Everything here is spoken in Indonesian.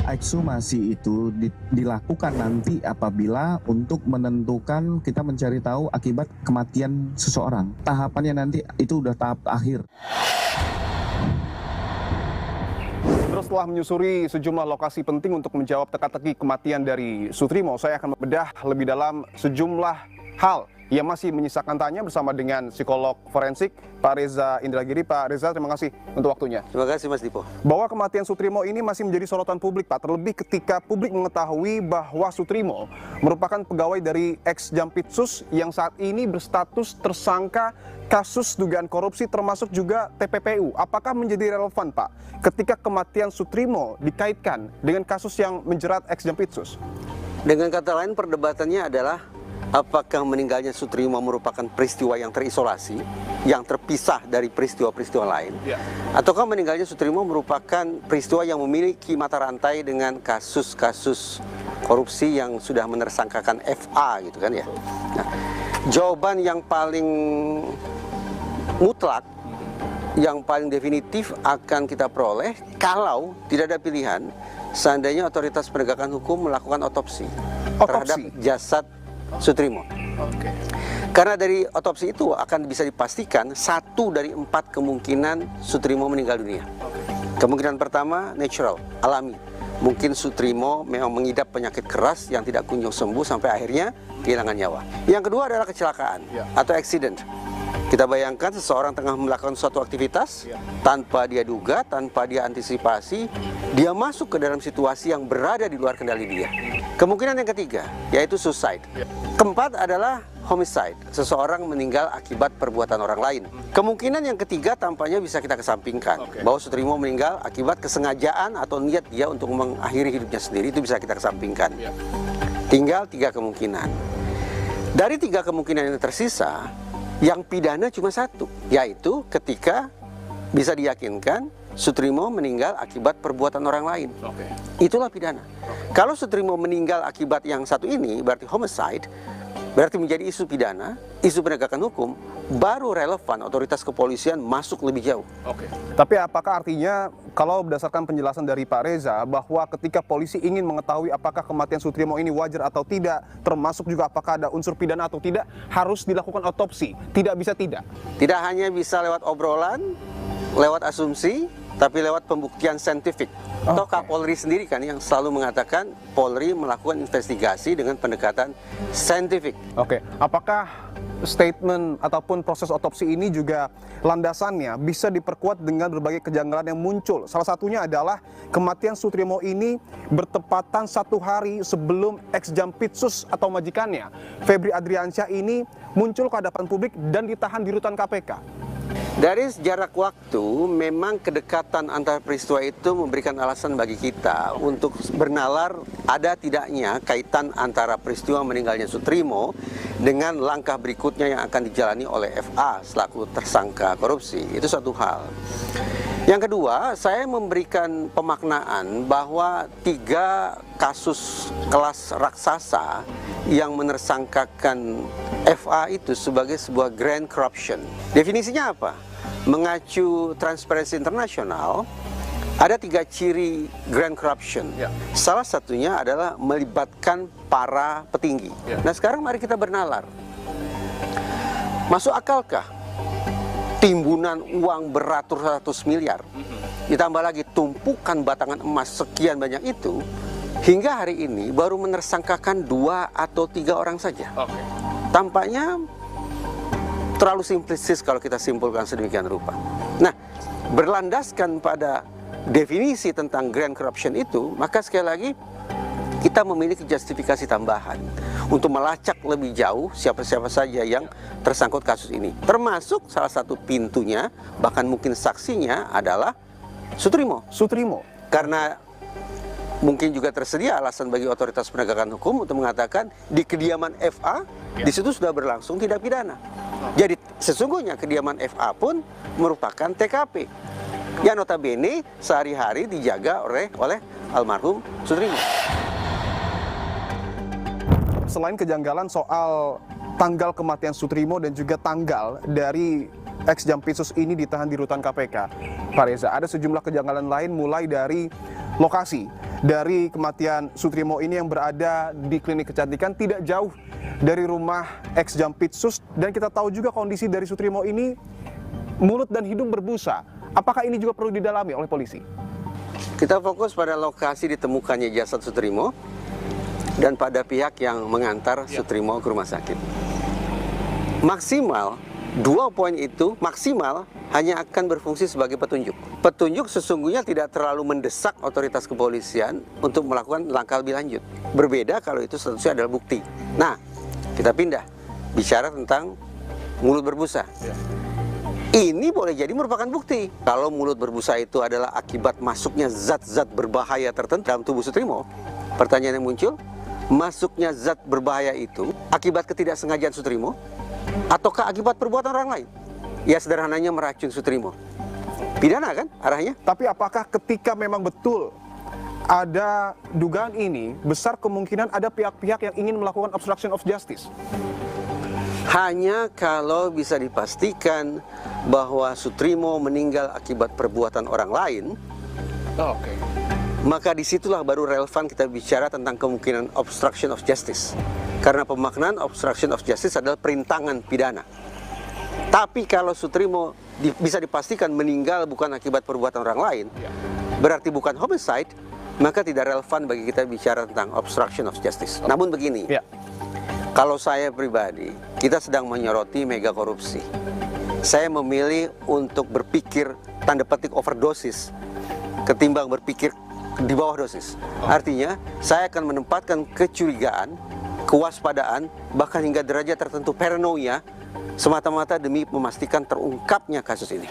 Ekshumasi itu dilakukan nanti apabila untuk menentukan kita mencari tahu akibat kematian seseorang. Tahapannya nanti itu udah tahap akhir. Terus setelah menyusuri sejumlah lokasi penting untuk menjawab teka-teki kematian dari Sutrimo, saya akan membedah lebih dalam sejumlah hal yang masih menyisakan tanya bersama dengan psikolog forensik Pak Reza Indragiri. Pak Reza, terima kasih untuk waktunya. Terima kasih Mas Dipo. Bahwa kematian Sutrimo ini masih menjadi sorotan publik, Pak. Terlebih ketika publik mengetahui bahwa Sutrimo merupakan pegawai dari ex-Jampitsus yang saat ini berstatus tersangka kasus dugaan korupsi termasuk juga TPPU. Apakah menjadi relevan, Pak, ketika kematian Sutrimo dikaitkan dengan kasus yang menjerat ex-Jampitsus? Dengan kata lain, perdebatannya adalah apakah meninggalnya Sutrimo merupakan peristiwa yang terisolasi, yang terpisah dari peristiwa-peristiwa lain, ataukah meninggalnya Sutrimo merupakan peristiwa yang memiliki mata rantai dengan kasus-kasus korupsi yang sudah menersangkakan FA gitu kan ya. Nah, jawaban yang paling mutlak, yang paling definitif akan kita peroleh kalau tidak ada pilihan seandainya otoritas penegakan hukum melakukan otopsi terhadap jasad Sutrimo. Karena dari otopsi itu akan bisa dipastikan 1 dari 4 kemungkinan Sutrimo meninggal dunia. Kemungkinan pertama natural, alami. Mungkin Sutrimo memang mengidap penyakit keras yang tidak kunjung sembuh sampai akhirnya kehilangan nyawa. Yang kedua adalah kecelakaan atau accident. Kita bayangkan seseorang tengah melakukan suatu aktivitas tanpa dia duga, tanpa dia antisipasi, dia masuk ke dalam situasi yang berada di luar kendali dia. Kemungkinan yang ketiga yaitu suicide. Keempat adalah homicide, seseorang meninggal akibat perbuatan orang lain. Kemungkinan yang ketiga tampaknya bisa kita kesampingkan, bahwa Sutrimo meninggal akibat kesengajaan atau niat dia untuk mengakhiri hidupnya sendiri, itu bisa kita kesampingkan. Tinggal 3 kemungkinan. Dari 3 kemungkinan yang tersisa, yang pidana cuma 1, yaitu ketika bisa diyakinkan Sutrimo meninggal akibat perbuatan orang lain. Itulah pidana. Kalau Sutrimo meninggal akibat yang satu ini, berarti homicide, berarti menjadi isu pidana, isu penegakan hukum, baru relevan otoritas kepolisian masuk lebih jauh. Tapi apakah artinya, kalau berdasarkan penjelasan dari Pak Reza, bahwa ketika polisi ingin mengetahui apakah kematian Sutrimo ini wajar atau tidak, termasuk juga apakah ada unsur pidana atau tidak, harus dilakukan otopsi, tidak bisa tidak? Tidak hanya bisa lewat obrolan, lewat asumsi, tapi lewat pembuktian saintifik. Atau Kapolri sendiri kan yang selalu mengatakan Polri melakukan investigasi dengan pendekatan saintifik. Apakah statement ataupun proses otopsi ini juga landasannya bisa diperkuat dengan berbagai kejanggalan yang muncul? Salah satunya adalah kematian Sutrimo ini bertepatan 1 hari sebelum ex-Jampitsus atau majikannya, Febri Adriansyah, ini muncul ke hadapan publik dan ditahan di rutan KPK. Dari jarak waktu, memang kedekatan antara peristiwa itu memberikan alasan bagi kita untuk bernalar ada tidaknya kaitan antara peristiwa meninggalnya Sutrimo dengan langkah berikutnya yang akan dijalani oleh FA selaku tersangka korupsi. Itu satu hal. Yang kedua, saya memberikan pemaknaan bahwa 3 kasus kelas raksasa yang menersangkakan FA itu sebagai sebuah grand corruption. Definisinya apa? Mengacu Transparency International, ada 3 ciri grand corruption. Salah satunya adalah melibatkan para petinggi. Nah, sekarang mari kita bernalar. Masuk akalkah timbunan uang beratus-ratus miliar, ditambah lagi tumpukan batangan emas sekian banyak itu, hingga hari ini baru menersangkakan 2 atau 3 orang saja? Tampaknya terlalu simplistis kalau kita simpulkan sedemikian rupa. Nah, berlandaskan pada definisi tentang grand corruption itu, maka sekali lagi kita memiliki justifikasi tambahan untuk melacak lebih jauh siapa-siapa saja yang tersangkut kasus ini. Termasuk salah satu pintunya, bahkan mungkin saksinya adalah Sutrimo. Karena mungkin juga tersedia alasan bagi otoritas penegakan hukum untuk mengatakan di kediaman FA, di situ sudah berlangsung tindak pidana. Jadi sesungguhnya kediaman FA pun merupakan TKP yang notabene sehari-hari dijaga oleh almarhum Sutrimo. Selain kejanggalan soal tanggal kematian Sutrimo dan juga tanggal dari ex-Jampitsus ini ditahan di rutan KPK, Pak Reza, ada sejumlah kejanggalan lain mulai dari lokasi. dari kematian Sutrimo ini yang berada di klinik kecantikan tidak jauh dari rumah ex Jampitsus, dan kita tahu juga kondisi dari Sutrimo ini mulut dan hidung berbusa. Apakah ini juga perlu didalami oleh polisi? Kita fokus pada lokasi ditemukannya jasad Sutrimo dan pada pihak yang mengantar Sutrimo ke rumah sakit. Maksimal 2 poin itu maksimal hanya akan berfungsi sebagai petunjuk. Petunjuk sesungguhnya tidak terlalu mendesak otoritas kepolisian untuk melakukan langkah lebih lanjut. Berbeda kalau itu statusnya adalah bukti. Nah, kita pindah bicara tentang mulut berbusa. Ini boleh jadi merupakan bukti. Kalau mulut berbusa itu adalah akibat masuknya zat-zat berbahaya tertentu dalam tubuh Sutrimo, pertanyaan yang muncul, masuknya zat berbahaya itu akibat ketidaksengajaan Sutrimo ataukah akibat perbuatan orang lain? Ya sederhananya meracun Sutrimo. Pidana kan arahnya? Tapi apakah ketika memang betul ada dugaan ini, besar kemungkinan ada pihak-pihak yang ingin melakukan obstruction of justice? Hanya kalau bisa dipastikan bahwa Sutrimo meninggal akibat perbuatan orang lain, maka disitulah baru relevan kita bicara tentang kemungkinan obstruction of justice. Karena pemaknaan obstruction of justice adalah perintangan pidana. Tapi kalau Sutrimo bisa dipastikan meninggal bukan akibat perbuatan orang lain, berarti bukan homicide, maka tidak relevan bagi kita bicara tentang obstruction of justice. Namun begini, kalau saya pribadi, kita sedang menyoroti mega korupsi. Saya memilih untuk berpikir tanda petik overdosis ketimbang berpikir di bawah dosis. Artinya, saya akan menempatkan kecurigaan, kewaspadaan, bahkan hingga derajat tertentu paranoia semata-mata demi memastikan terungkapnya kasus ini.